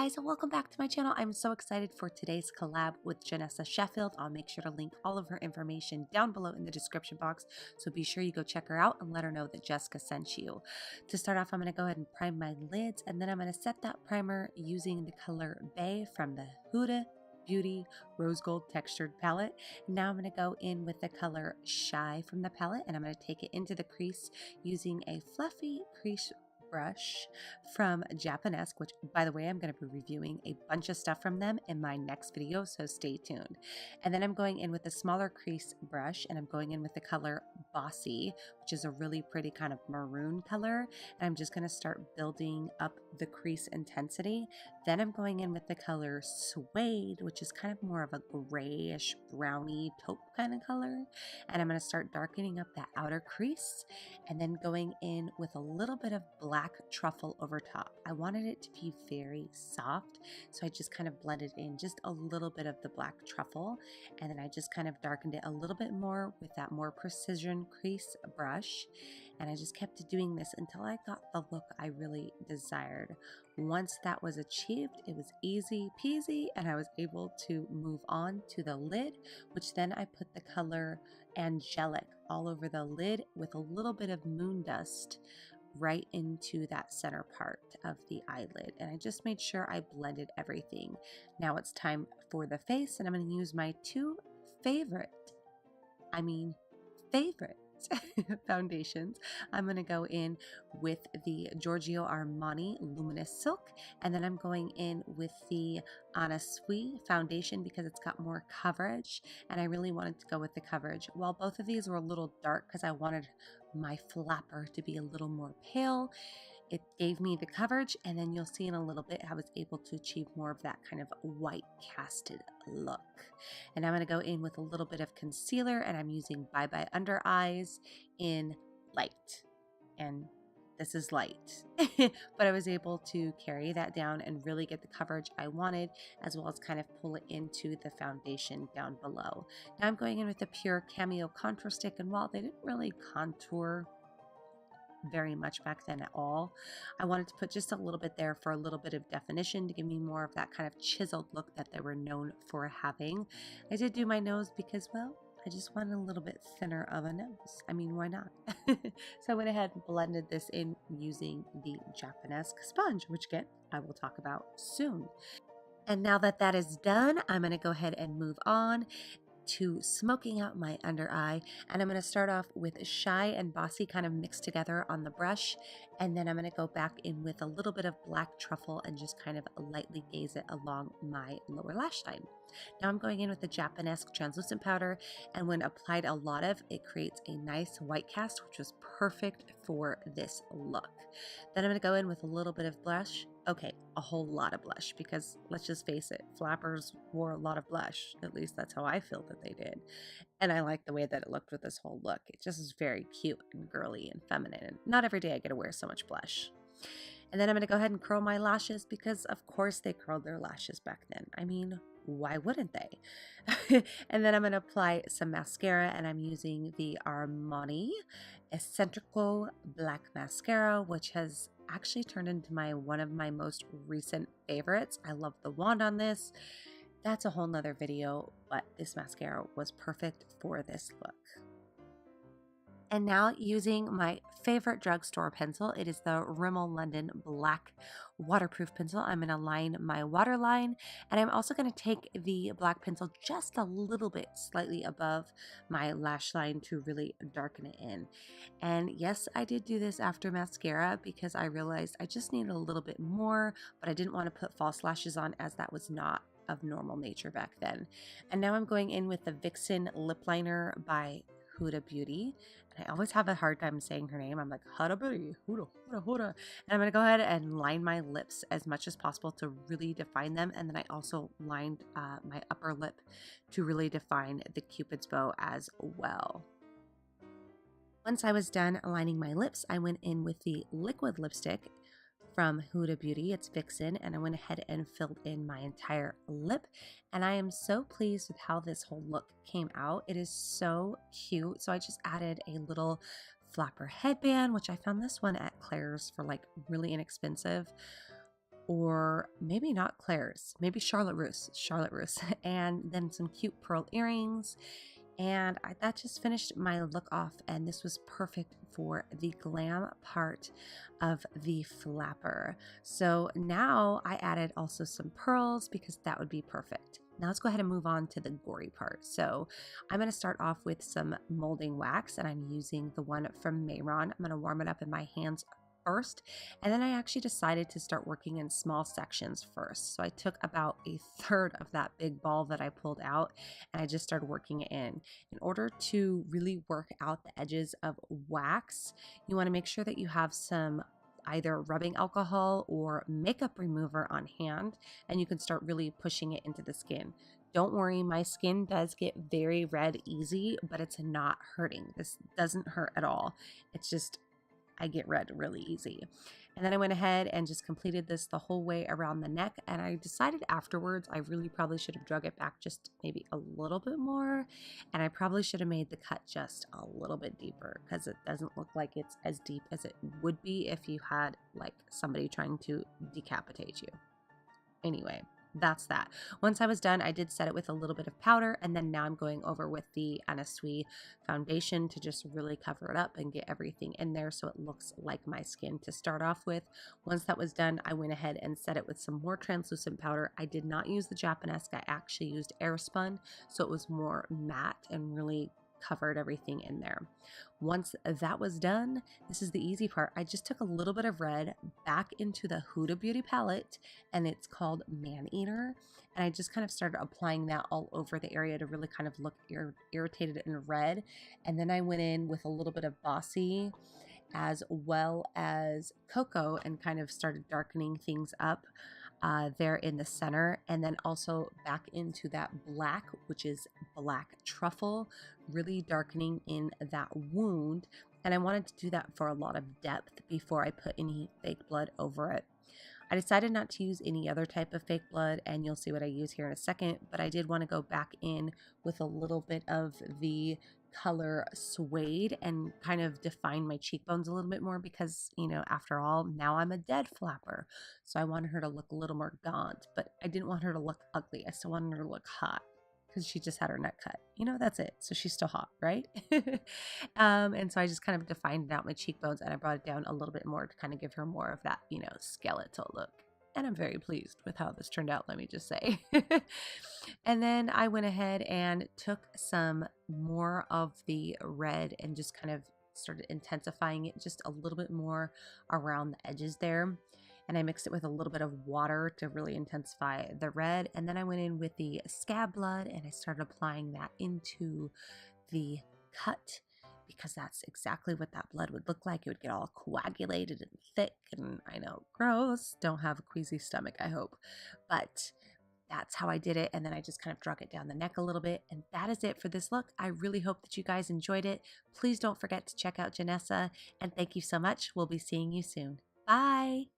guys, welcome back to my channel. I'm so excited for today's collab with Jenessa Sheffield. I'll make sure to link all of her information down below in the description box, so be sure you go check her out and let her know that Jessica sent you. To start off, I'm going to go ahead and prime my lids, and then I'm going to set that primer using the color Bay from the Huda Beauty Rose Gold Textured Palette. Now I'm going to go in with the color Shy from the palette, and I'm going to take it into the crease using a fluffy crease brush from Japanese, which, by the way, I'm going to be reviewing a bunch of stuff from them in my next video, so stay tuned. And then I'm going in with a smaller crease brush, and I'm going in with the color Bossy, which is a really pretty kind of maroon color, and I'm just going to start building up the crease intensity. Then I'm going in with the color Suede, which is kind of more of a grayish browny taupe kind of color, and I'm going to start darkening up that outer crease, and then going in with a little bit of black truffle over top. I wanted it to be very soft, so I just kind of blended in just a little bit of the black truffle, and then I just kind of darkened it a little bit more with that more precision crease brush, and I just kept doing this until I got the look I really desired. Once that was achieved, it was easy peasy, and I was able to move on to the lid, which then I put the color Angelic all over the lid with a little bit of moon dust right into that center part of the eyelid, and I just made sure I blended everything. Now it's time for the face, and I'm going to use my two favorite foundations. I'm going to go in with the Giorgio Armani Luminous Silk, and then I'm going in with the Sui Foundation because it's got more coverage, and I really wanted to go with the coverage. While both of these were a little dark because I wanted my flapper to be a little more pale, it gave me the coverage, and then you'll see in a little bit I was able to achieve more of that kind of white casted look. And I'm going to go in with a little bit of concealer, and I'm using Bye Bye Under Eyes in light, and this is light, but I was able to carry that down and really get the coverage I wanted, as well as kind of pull it into the foundation down below. Now I'm going in with the Pur Cameo contour stick, and while they didn't really contour very much back then at all, I wanted to put just a little bit there for a little bit of definition to give me more of that kind of chiseled look that they were known for having. I did do my nose because, well, I just wanted a little bit thinner of a nose. I mean, why not? So I went ahead and blended this in using the Japanese sponge, which again, I will talk about soon. And now that that is done, I'm going to go ahead and move on to smoking out my under eye, and I'm going to start off with Shy and Bossy kind of mixed together on the brush, and then I'm going to go back in with a little bit of black truffle and just kind of lightly gaze it along my lower lash line. Now I'm going in with the Japanese translucent powder, and when applied a lot of, it creates a nice white cast, which was perfect for this look. Then I'm going to go in with a little bit of blush. Okay, a whole lot of blush, because let's just face it, flappers wore a lot of blush. At least that's how I feel that they did. And I like the way that it looked with this whole look. It just is very cute and girly and feminine. And not every day I get to wear so much blush. And then I'm going to go ahead and curl my lashes, because of course they curled their lashes back then. I mean, why wouldn't they? And then I'm going to apply some mascara, and I'm using the Armani Eccentrico Black Mascara, which has actually turned into one of my most recent favorites. I love the wand on this. That's a whole nother video, but this mascara was perfect for this look. And now, using my favorite drugstore pencil, it is the Rimmel London Black waterproof pencil. I'm going to line my waterline, and I'm also going to take the black pencil just a little bit slightly above my lash line to really darken it in. And yes, I did do this after mascara because I realized I just needed a little bit more, but I didn't want to put false lashes on, as that was not of normal nature back then. And now I'm going in with the Vixen Lip Liner by Huda Beauty, and I always have a hard time saying her name. I'm like, Huda Beauty, Huda. And I'm going to go ahead and line my lips as much as possible to really define them, and then I also lined my upper lip to really define the Cupid's bow as well. Once I was done aligning my lips, I went in with the liquid lipstick from Huda Beauty. It's Vixen, and I went ahead and filled in my entire lip, and I am so pleased with how this whole look came out. It is so cute. So I just added a little flapper headband, which I found this one at Claire's for like really inexpensive. or maybe not Claire's, maybe Charlotte Russe, and then some cute pearl earrings. And that just finished my look off, and this was perfect for the glam part of the flapper. So now I added also some pearls because that would be perfect. Now let's go ahead and move on to the gory part. So I'm going to start off with some molding wax, and I'm using the one from Mehron. I'm going to warm it up in my hands first, and then I actually decided to start working in small sections first. So I took about a third of that big ball that I pulled out, and I just started working it in order to really work out the edges of wax. You want to make sure that you have some either rubbing alcohol or makeup remover on hand, and you can start really pushing it into the skin. Don't worry, my skin does get very red easy, but it's not hurting. This doesn't hurt at all. It's just I get red really easy. And then I went ahead and just completed this the whole way around the neck, and I decided afterwards I really probably should have drug it back just maybe a little bit more, and I probably should have made the cut just a little bit deeper because it doesn't look like it's as deep as it would be if you had like somebody trying to decapitate you. Anyway, that's that. Once I was done, I did set it with a little bit of powder, and then now I'm going over with the Sui Foundation to just really cover it up and get everything in there so it looks like my skin to start off with. Once that was done, I went ahead and set it with some more translucent powder. I did not use the Japanesque. I actually used Airspun, so it was more matte and really covered everything in there. Once that was done, this is the easy part. I just took a little bit of red back into the Huda Beauty Palette, and it's called Man Eater, and I just kind of started applying that all over the area to really kind of look irritated and red. And then I went in with a little bit of Bossy as well as Cocoa and kind of started darkening things up there in the center, and then also back into that black, which is black truffle, really darkening in that wound. And I wanted to do that for a lot of depth before I put any fake blood over it. I decided not to use any other type of fake blood, and you'll see what I use here in a second, but I did want to go back in with a little bit of the color Suede and kind of define my cheekbones a little bit more because, you know, after all, now I'm a dead flapper. So I wanted her to look a little more gaunt, but I didn't want her to look ugly. I still wanted her to look hot because she just had her neck cut. You know, that's it. So she's still hot, right? And so I just kind of defined out my cheekbones, and I brought it down a little bit more to kind of give her more of that, you know, skeletal look. And I'm very pleased with how this turned out, let me just say. And then I went ahead and took some more of the red and just kind of started intensifying it just a little bit more around the edges there. And I mixed it with a little bit of water to really intensify the red. And then I went in with the Scab blood and I started applying that into the cut, because that's exactly what that blood would look like. It would get all coagulated and thick, and I know, gross. Don't have a queasy stomach, I hope. But that's how I did it, and then I just kind of drug it down the neck a little bit, and that is it for this look. I really hope that you guys enjoyed it. Please don't forget to check out Jenessa, and thank you so much. We'll be seeing you soon. Bye!